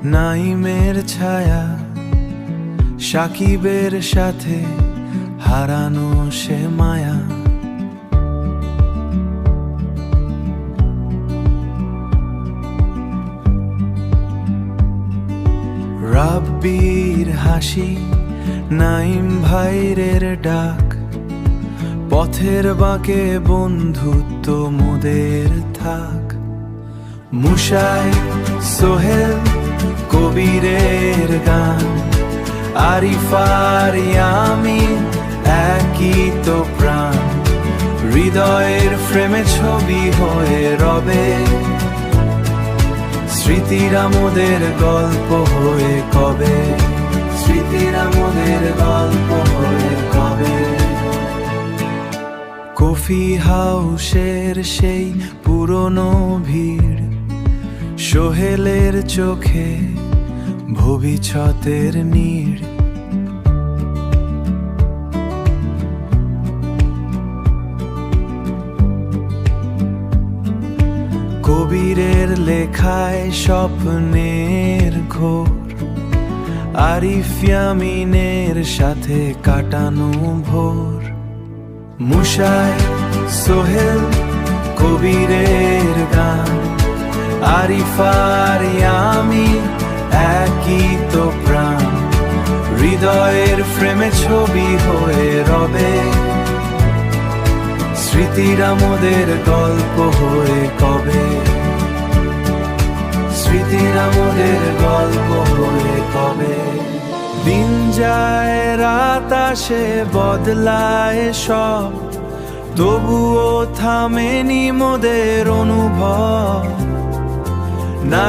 নাইমের ছায়া সাকিবের সাথে হারানো সে মায়া। রাব্বির হাসি, নাইম ভাইরের ডাক, পথের বাঁকে বন্ধুত্ব মোদের থাক। মুশাই, সোহেল, কবিরের গান, আরিফার ইয়ামিন একই তো প্রাণ। হৃদয়ের ফ্রেমে ছবি হয়ে রবে, স্মৃতিরা মোদের গল্প হয়ে কবে, স্মৃতিরা মোদের গল্প হয়ে কবে। কফি হাউসের সেই পুরনো ভিড়, সোহেলের চোখে ভবিষ্যতের নীড়। কবিরের লেখায় স্বপ্নের ঘোর, আরিফ ইয়ামিনের সাথে কাটানো ভোর। মুশাই, সোহেল, কবিরের গান, আরিফার ইয়ামিন একই তো প্রাণ। হৃদয়ের ফ্রেমে ছবি হয়ে রবে, স্মৃতিরা মোদের গল্প হয়ে কবে, স্মৃতিরা মোদের গল্প হয়ে কবে। দিন যায় রাত আসে বদলায় সব, তবুও থামেনি মোদের অনুভব। না